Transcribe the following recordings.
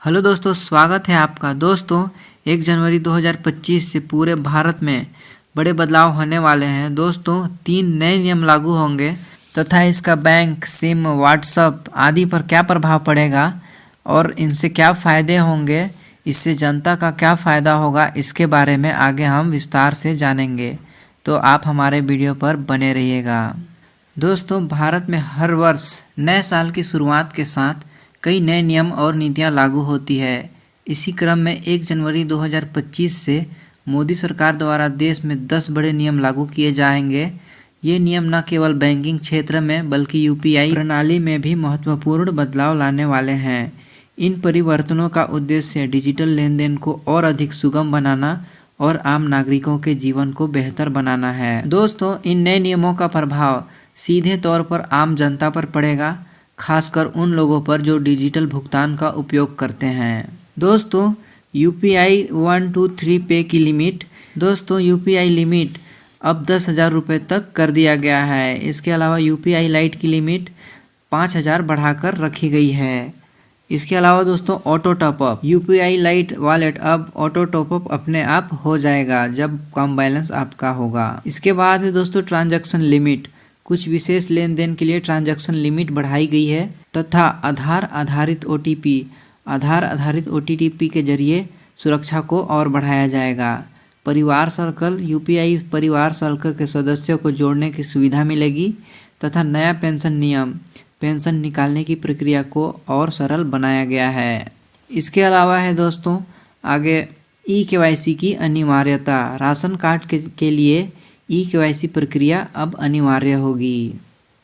Hello दोस्तों, स्वागत है आपका। दोस्तों 1 जनवरी 2025 से पूरे भारत में बड़े बदलाव होने वाले हैं। दोस्तों 3 नए नियम लागू होंगे तथा इसका बैंक, सिम, व्हाट्सएप आदि पर क्या प्रभाव पड़ेगा और इनसे क्या फ़ायदे होंगे, इससे जनता का क्या फ़ायदा होगा, इसके बारे में आगे हम विस्तार से जानेंगे। तो आप हमारे वीडियो पर बने रहिएगा। दोस्तों भारत में हर वर्ष नए साल की शुरुआत के साथ कई नए नियम और नीतियां लागू होती है। इसी क्रम में 1 जनवरी 2025 से मोदी सरकार द्वारा देश में 10 बड़े नियम लागू किए जाएंगे। ये नियम न केवल बैंकिंग क्षेत्र में बल्कि यूपीआई प्रणाली में भी महत्वपूर्ण बदलाव लाने वाले हैं। इन परिवर्तनों का उद्देश्य डिजिटल लेन देन को और अधिक सुगम बनाना और आम नागरिकों के जीवन को बेहतर बनाना है। दोस्तों इन नए नियमों का प्रभाव सीधे तौर पर आम जनता पर पड़ेगा, खासकर उन लोगों पर जो डिजिटल भुगतान का उपयोग करते हैं। दोस्तों यूपीआई 123 पे की लिमिट यूपीआई लिमिट अब 10,000 रुपये तक कर दिया गया है। इसके अलावा यूपीआई लाइट की लिमिट 5,000 बढ़ाकर रखी गई है। इसके अलावा दोस्तों auto top up, UPI lite wallet अब ऑटो टॉपअप अपने आप हो जाएगा जब कम बैलेंस आपका होगा। इसके बाद है दोस्तों ट्रांजैक्शन लिमिट, कुछ विशेष लेन देन के लिए ट्रांजैक्शन लिमिट बढ़ाई गई है तथा आधार आधारित ओटीपी के जरिए सुरक्षा को और बढ़ाया जाएगा। परिवार सर्कल, यूपीआई परिवार सर्कल के सदस्यों को जोड़ने की सुविधा मिलेगी तथा नया पेंशन नियम, पेंशन निकालने की प्रक्रिया को और सरल बनाया गया है। इसके अलावा है दोस्तों आगे ई-केवाईसी की अनिवार्यता, राशन कार्ड के लिए ई-केवाईसी प्रक्रिया अब अनिवार्य होगी।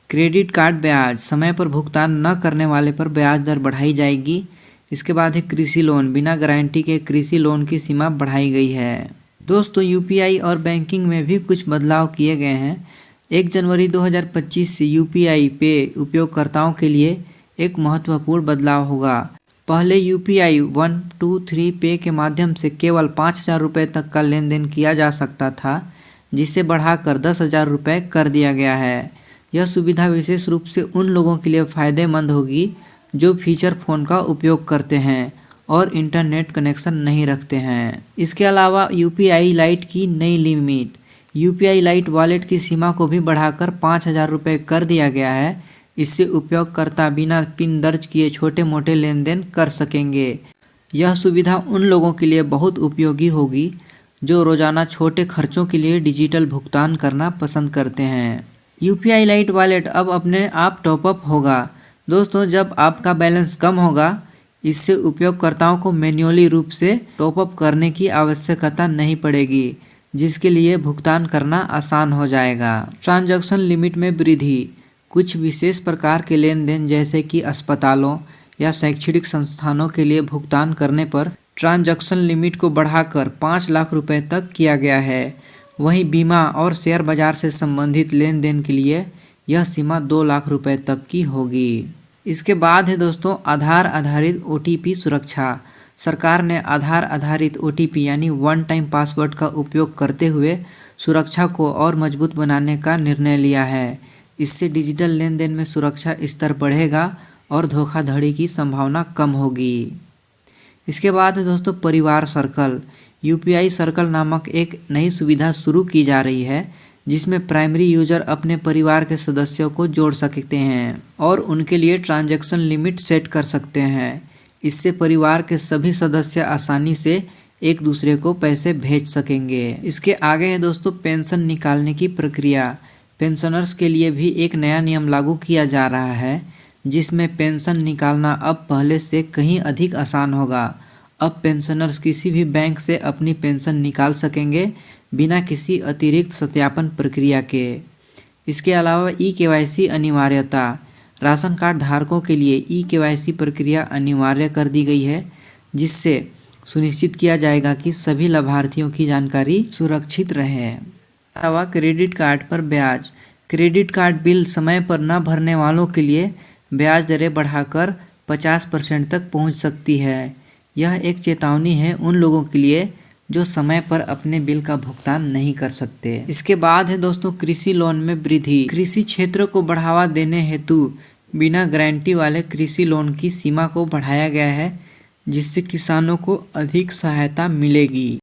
क्रेडिट कार्ड ब्याज, समय पर भुगतान न करने वाले पर ब्याज दर बढ़ाई जाएगी। इसके बाद है कृषि लोन, बिना गारंटी के कृषि लोन की सीमा बढ़ाई गई है। दोस्तों यूपीआई और बैंकिंग में भी कुछ बदलाव किए गए हैं। 1 जनवरी 2025 से यूपीआई पे उपयोगकर्ताओं के लिए एक महत्वपूर्ण बदलाव होगा। पहले यूपीआई 123 पे के माध्यम से केवल 5,000 रुपये तक का लेन देन किया जा सकता था, जिसे बढ़ाकर 10,000 रुपये कर दिया गया है। यह सुविधा विशेष रूप से उन लोगों के लिए फ़ायदेमंद होगी जो फीचर फ़ोन का उपयोग करते हैं और इंटरनेट कनेक्शन नहीं रखते हैं। इसके अलावा यूपीआई लाइट की नई लिमिट, यूपीआई लाइट वॉलेट की सीमा को भी बढ़ाकर 5,000 रुपये कर दिया गया है। इससे उपयोगकर्ता बिना पिन दर्ज किए छोटे मोटे लेन देन कर सकेंगे। यह सुविधा उन लोगों के लिए बहुत उपयोगी होगी जो रोज़ाना छोटे खर्चों के लिए डिजिटल भुगतान करना पसंद करते हैं। यूपीआई लाइट वॉलेट अब अपने आप टॉपअप होगा। दोस्तों जब आपका बैलेंस कम होगा, इससे उपयोगकर्ताओं को मैन्युअली रूप से टॉपअप करने की आवश्यकता नहीं पड़ेगी, जिसके लिए भुगतान करना आसान हो जाएगा। ट्रांजैक्शन लिमिट में वृद्धि, कुछ विशेष प्रकार के लेन देन जैसे कि अस्पतालों या शैक्षणिक संस्थानों के लिए भुगतान करने पर ट्रांजैक्शन लिमिट को बढ़ाकर 5 लाख रुपए तक किया गया है। वहीं बीमा और शेयर बाजार से संबंधित लेन देन के लिए यह सीमा 2 लाख रुपए तक की होगी। इसके बाद है दोस्तों आधार आधारित ओटीपी सुरक्षा। सरकार ने आधार आधारित ओटीपी यानी वन टाइम पासवर्ड का उपयोग करते हुए सुरक्षा को और मजबूत बनाने का निर्णय लिया है। इससे डिजिटल लेन देन में सुरक्षा स्तर बढ़ेगा और धोखाधड़ी की संभावना कम होगी। इसके बाद है दोस्तों परिवार सर्कल, यूपीआई सर्कल नामक एक नई सुविधा शुरू की जा रही है, जिसमें प्राइमरी यूजर अपने परिवार के सदस्यों को जोड़ सकते हैं और उनके लिए ट्रांजैक्शन लिमिट सेट कर सकते हैं। इससे परिवार के सभी सदस्य आसानी से एक दूसरे को पैसे भेज सकेंगे। इसके आगे है दोस्तों पेंशन निकालने की प्रक्रिया। पेंशनर्स के लिए भी एक नया नियम लागू किया जा रहा है, जिसमें पेंशन निकालना अब पहले से कहीं अधिक आसान होगा। अब पेंशनर्स किसी भी बैंक से अपनी पेंशन निकाल सकेंगे बिना किसी अतिरिक्त सत्यापन प्रक्रिया के। इसके अलावा ई-केवाईसी अनिवार्यता, राशन कार्ड धारकों के लिए ई-केवाईसी प्रक्रिया अनिवार्य कर दी गई है, जिससे सुनिश्चित किया जाएगा कि सभी लाभार्थियों की जानकारी सुरक्षित रहे। अलावा क्रेडिट कार्ड पर ब्याज, क्रेडिट कार्ड बिल समय पर न भरने वालों के लिए ब्याज दरें बढ़ाकर 50% तक पहुंच सकती है। यह एक चेतावनी है उन लोगों के लिए जो समय पर अपने बिल का भुगतान नहीं कर सकते। इसके बाद है दोस्तों कृषि लोन में वृद्धि। कृषि क्षेत्र को बढ़ावा देने हेतु बिना गारंटी वाले कृषि लोन की सीमा को बढ़ाया गया है, जिससे किसानों को अधिक सहायता मिलेगी।